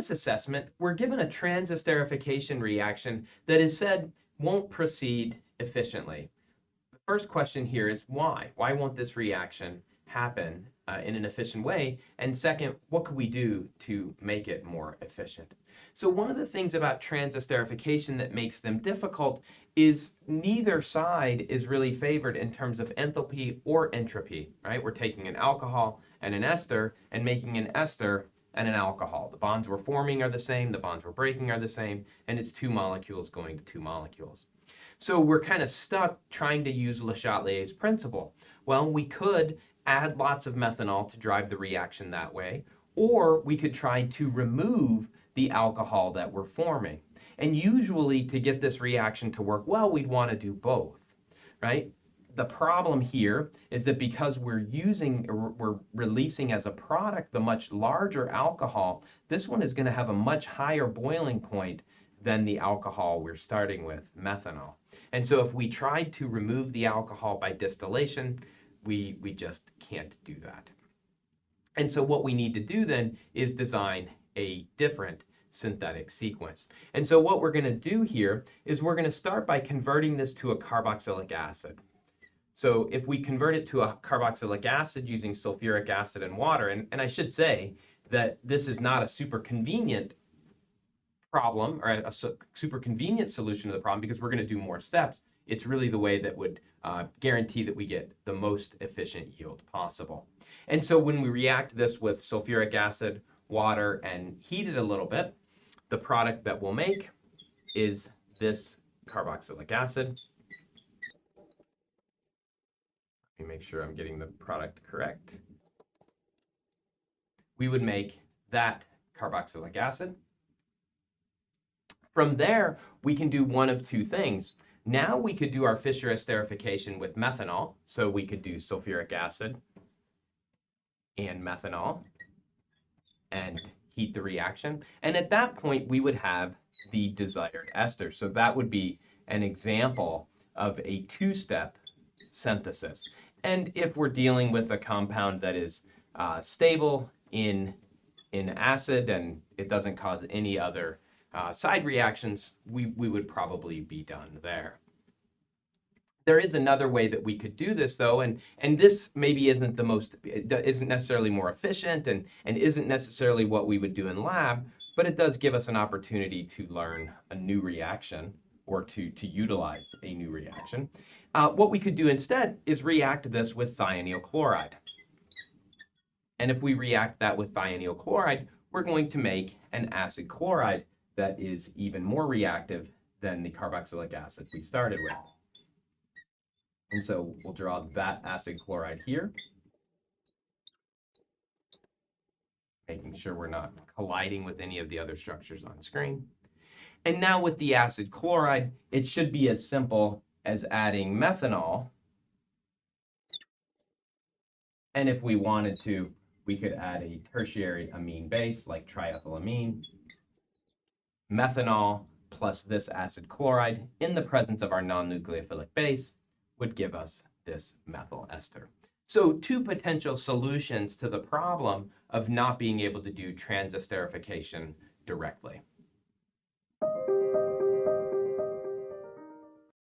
this assessment, we're given a transesterification reaction that is said won't proceed efficiently. The first question here is why? Why won't this reaction happen in an efficient way? And second, what could we do to make it more efficient? So one of the things about transesterification that makes them difficult is neither side is really favored in terms of enthalpy or entropy, right? We're taking an alcohol and an ester and making an ester and an alcohol. The bonds we're forming are the same, the bonds we're breaking are the same, and it's two molecules going to two molecules. So we're kind of stuck trying to use Le Chatelier's principle. Well, we could add lots of methanol to drive the reaction that way, or we could try to remove the alcohol that we're forming. And usually to get this reaction to work well, we'd want to do both, right? The problem here is that because we're releasing as a product the much larger alcohol, this one is going to have a much higher boiling point than the alcohol we're starting with, methanol. And so if we tried to remove the alcohol by distillation, we just can't do that. And so what we need to do then is design a different synthetic sequence. And so what we're going to do here is we're going to start by converting this to a carboxylic acid. So if we convert it to a carboxylic acid using sulfuric acid and water, and I should say that this is not a super convenient problem or a super convenient solution to the problem because we're going to do more steps. It's really the way that would guarantee that we get the most efficient yield possible. And so when we react this with sulfuric acid, water, and heat it a little bit, the product that we'll make is this carboxylic acid. Let me make sure I'm getting the product correct. We would make that carboxylic acid. From there, we can do one of two things. Now we could do our Fischer esterification with methanol. So we could do sulfuric acid and methanol and heat the reaction. And at that point, we would have the desired ester. So that would be an example of a two-step synthesis. And if we're dealing with a compound that is stable in acid and it doesn't cause any other side reactions, we would probably be done there. There is another way that we could do this though, and this maybe isn't necessarily more efficient and isn't necessarily what we would do in lab, but it does give us an opportunity to learn a new reaction or to utilize a new reaction. What we could do instead is react this with thionyl chloride. And if we react that with thionyl chloride, we're going to make an acid chloride that is even more reactive than the carboxylic acid we started with. And so we'll draw that acid chloride here, making sure we're not colliding with any of the other structures on screen. And now with the acid chloride, it should be as simple as adding methanol. And if we wanted to, we could add a tertiary amine base like triethylamine. Methanol plus this acid chloride in the presence of our non-nucleophilic base would give us this methyl ester. So two potential solutions to the problem of not being able to do transesterification directly.